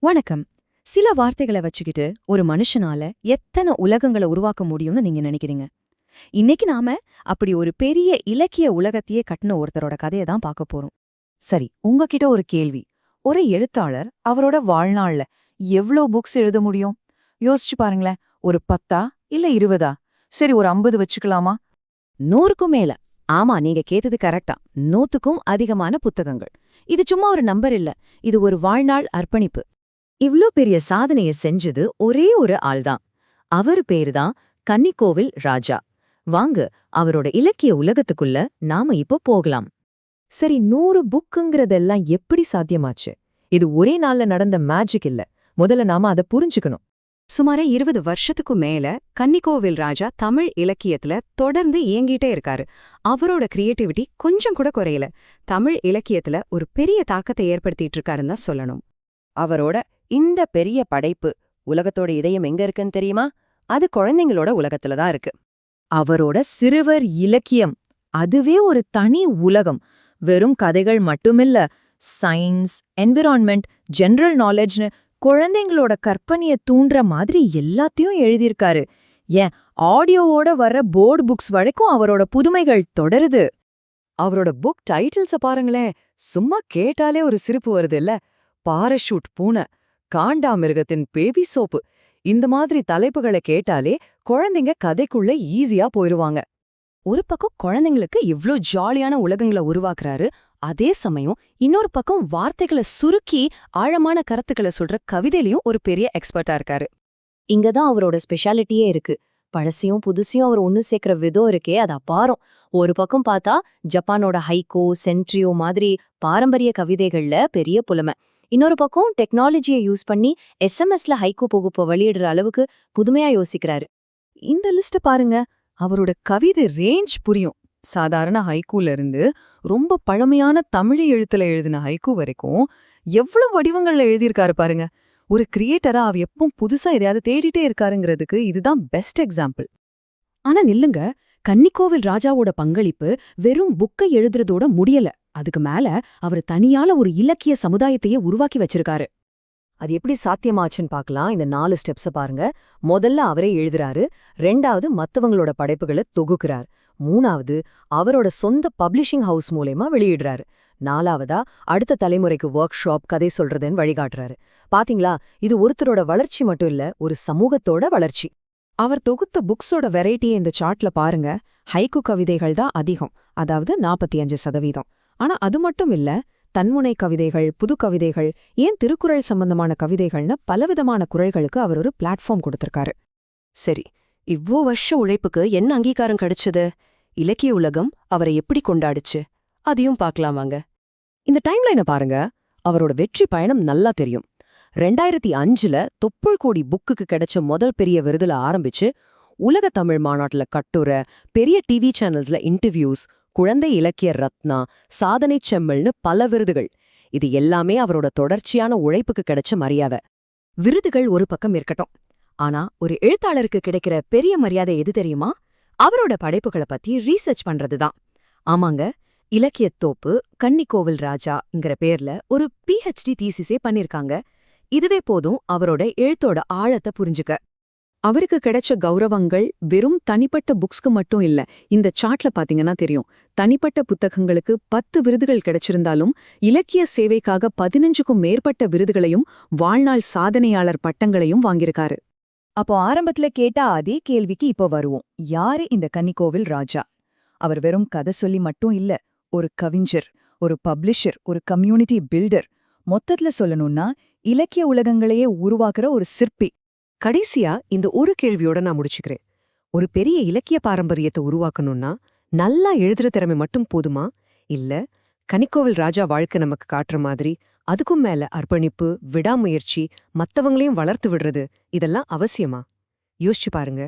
வணக்கம். சில வார்த்தைகளை வச்சுக்கிட்டு ஒரு மனுஷனால எத்தனை உலகங்களை உருவாக்க முடியும்னு நீங்க நினைக்கிறீங்க? இன்னைக்கு நாம அப்படி ஒரு பெரிய இலக்கிய உலகத்தையே கட்டின ஒருத்தரோட கதையை தான் பார்க்க போறோம். சரி, உங்ககிட்ட ஒரு கேள்வி. ஒரு எழுத்தாளர் அவரோட வாழ்நாள்ல எவ்ளோ புக்ஸ் எழுத முடியும்? யோசிச்சு பாருங்களேன். ஒரு 10 இல்ல 20? சரி, ஒரு 50 வச்சுக்கலாமா? 100க்கும் மேல. ஆமா, நீங்க கேட்டது கரெக்டா. 100க்கும் அதிகமான புத்தகங்கள். இது சும்மா ஒரு நம்பர் இல்ல, இது ஒரு வாழ்நாள் அர்ப்பணிப்பு. இவ்ளோ பெரிய சாதனைய செஞ்சது ஒரே ஒரு ஆள்தான். அவர் பேருதான் கன்னிக்கோவில் ராஜா. வாங்க, அவரோட இலக்கிய உலகத்துக்குள்ள நாம இப்போ போகலாம். சரி, 100 புக்குங்கிறதெல்லாம் எப்படி சாத்தியமாச்சு? இது ஒரே நாள்ல நடந்த மேஜிக் இல்ல. முதல்ல நாம அதை புரிஞ்சுக்கணும். சுமார 20 வருஷத்துக்கு மேல கன்னிக்கோவில் ராஜா தமிழ் இலக்கியத்துல தொடர்ந்து இயங்கிட்டே இருக்காரு. அவரோட கிரியேட்டிவிட்டி கொஞ்சம் கூட குறையல. தமிழ் இலக்கியத்துல ஒரு பெரிய தாக்கத்தை ஏற்படுத்திட்டு இருக்காருன்னு தான் சொல்லணும். அவரோட இந்த பெரிய படைப்பு உலகத்தோட இதயம் எங்க இருக்குன்னு தெரியுமா? அது குழந்தைங்களோட உலகத்துல தான் இருக்கு. அவரோட சிறுவர் இலக்கியம் அதுவே ஒரு தனி உலகம். வெறும் கதைகள் மட்டுமில்ல, சயின்ஸ், என்விரான்மெண்ட், ஜெனரல் நாலேஜ்னு குழந்தைங்களோட கற்பனையை தூண்டுற மாதிரி எல்லாத்தையும் எழுதியிருக்காரு. ஏன், ஆடியோவோட வர்ற போர்டு புக்ஸ் வரைக்கும் அவரோட புதுமைகள் தொடருது. அவரோட புக் டைட்டில்ஸ பாருங்களேன், சும்மா கேட்டாலே ஒரு சிரிப்பு வருது இல்ல? பாரஷூட் பூனை, காண்டாமிருகத்தின் பேபி சோப்பு, இந்த மாதிரி தலைப்புகளை கேட்டாலே குழந்தைங்க கதைக்குள்ள ஈஸியா போயிருவாங்க. ஒரு பக்கம் குழந்தைங்களுக்கு இவ்ளோ ஜாலியான உலகங்களை உருவாக்குறாரு, அதே சமயம் இன்னொரு பக்கம் வார்த்தைகளை சுருக்கி ஆழமான கருத்துக்களை சொல்ற கவிதையிலயும் ஒரு பெரிய எக்ஸ்பர்ட்டா இருக்காரு. இங்கதான் அவரோட ஸ்பெஷாலிட்டியே இருக்கு. பழசையும் புதுசையும் அவர் ஒன்னு சேர்க்கிற விதம் இருக்கே, அது அபாரம். ஒரு பக்கம் பார்த்தா ஜப்பானோட ஹைகோ, சென்ட்ரியோ மாதிரி பாரம்பரிய கவிதைகள்ல பெரிய புலமை. இன்னொரு பக்கம் டெக்னாலஜியை யூஸ் பண்ணி எஸ்எம்எஸ்ல ஹைகோ தொகுப்பை வெளியிடுற அளவுக்கு புதுமையா யோசிக்கிறாரு. இந்த லிஸ்ட பாருங்க, அவரோட கவிதை ரேஞ்ச் புரியும். சாதாரண ஹைக்கூல இருந்து ரொம்ப பழமையான தமிழ் எழுத்துல எழுதின ஹைக்கூ வரைக்கும் எவ்வளவு வடிவங்கள்ல எழுதியிருக்காரு பாருங்க. ஒரு கிரியேட்டரா அவ எப்பவும் புதுசா எதையாவது தேடிட்டே இருக்காருங்கிறதுக்கு இதுதான் பெஸ்ட் எக்ஸாம்பிள். ஆனா நில்லுங்க, கன்னிக்கோவில் ராஜாவோட பங்களிப்பு வெறும் புக்கை எழுதுறதோட முடியல. அதுக்கு மேல அவர் தனியால ஒரு இலக்கிய சமுதாயத்தையே உருவாக்கி வச்சிருக்காரு. அது எப்படி சாத்தியமாச்சுன்னு பார்க்கலாம். இந்த 4 ஸ்டெப்ஸ பாருங்க. முதல்ல அவரே எழுதுறாரு. 2வது மத்தவங்களோட படைப்புகளை தொகுக்கிறார். 3வது அவரோட சொந்த பப்ளிஷிங் ஹவுஸ் மூலமா வெளியிடுறாரு. 4வதா அடுத்த தலைமுறைக்கு ஒர்க் ஷாப், கதை சொல்றதுன்னு வழிகாட்டுறாரு. பாத்தீங்களா, இது ஒருத்தரோட வளர்ச்சி மட்டும் இல்ல, ஒரு சமூகத்தோட வளர்ச்சி. அவர் தொகுத்த புக்ஸோட வெரைட்டியை இந்த சார்ட்ல பாருங்க. ஹைக்கு கவிதைகள் தான் அதிகம், அதாவது 45%. ஆனா அது மட்டும் இல்ல, தன்முனை கவிதைகள், புது கவிதைகள், ஏன் திருக்குறள் சம்பந்தமான கவிதைகள்னு பலவிதமான குறள்களுக்கு அவர் ஒரு பிளாட்ஃபார்ம் கொடுத்திருக்காரு. சரி, இவ்ளோ வருஷ உழைப்புக்கு என்ன அங்கீகாரம் கிடைச்சது? இலக்கிய உலகம் அவரை எப்படி கொண்டாடுச்சு? அதையும் பார்க்கலாம் வாங்க. இந்த டைம்லைனை பாருங்க. அவரோட வெற்றி பயணம் நல்லா தெரியும். 2005ல தொப்புள் கோடி புக்குக்கு கிடைச்ச முதல் பெரிய விருதுல ஆரம்பிச்சு, உலக தமிழ் மாநாட்டுல கட்டுரை, பெரிய டிவி சேனல்ஸ்ல இன்டர்வியூஸ், குழந்தை இலக்கிய ரத்னா, சாதனை செம்மல்னு பல விருதுகள். இது எல்லாமே அவரோட தொடர்ச்சியான உழைப்புக்கு கிடைச்ச மரியாதை. விருதுகள் ஒரு பக்கம் இருக்கட்டும், ஆனா ஒரு எழுத்தாளருக்கு கிடைக்கிற பெரிய மரியாதை எது தெரியுமா? அவரோட படைப்புகளை பத்தி ரீசர்ச் பண்றதுதான். ஆமாங்க, இலக்கியத்தோப்பு கன்னிக்கோவில் ராஜாங்கிற பேர்ல ஒரு PhD தீசிஸே பண்ணிருக்காங்க. இதுவே போதும் அவரோட எழுத்தோட ஆழத்தை புரிஞ்சுக்க. அவருக்கு கிடைச்ச கௌரவங்கள் வெறும் தனிப்பட்ட புக்ஸ்க்கு மட்டும் இல்ல. இந்த சார்ட்ல பாத்தீங்கன்னா தெரியும், தனிப்பட்ட புத்தகங்களுக்கு 10 விருதுகள் கிடைச்சிருந்தாலும் இலக்கிய சேவைக்காக 15க்கும் மேற்பட்ட விருதுகளையும் வாழ்நாள் சாதனையாளர் பட்டங்களையும் வாங்கியிருக்காரு. அப்போ ஆரம்பத்துல கேட்டா அதே கேள்விக்கு இப்ப வருவோம். யாரு இந்த கன்னிக்கோவில் ராஜா? அவர் வெறும் கதை சொல்லி மட்டும் இல்ல, ஒரு கவிஞர், ஒரு பப்ளிஷர், ஒரு கம்யூனிட்டி பில்டர். மொத்தத்துல சொல்லணும்னா இலக்கிய உலகங்களையே உருவாக்குற ஒரு சிற்பி. கடைசியா இந்த ஒரு கேள்வியோட நான் முடிச்சுக்கிறேன். ஒரு பெரிய இலக்கிய பாரம்பரியத்தை உருவாக்கணும்னா நல்லா எழுதுற திறமை மட்டும் போதுமா? இல்ல, கன்னிக்கோவில் ராஜா வாழ்க்கை நமக்கு காட்டுற மாதிரி அதுக்கும் மேல அர்ப்பணிப்பு, விடாமுயற்சி, மத்தவங்களையும் வளர்த்து விடுறது, இதெல்லாம் அவசியமா? யோசிச்சு பாருங்க.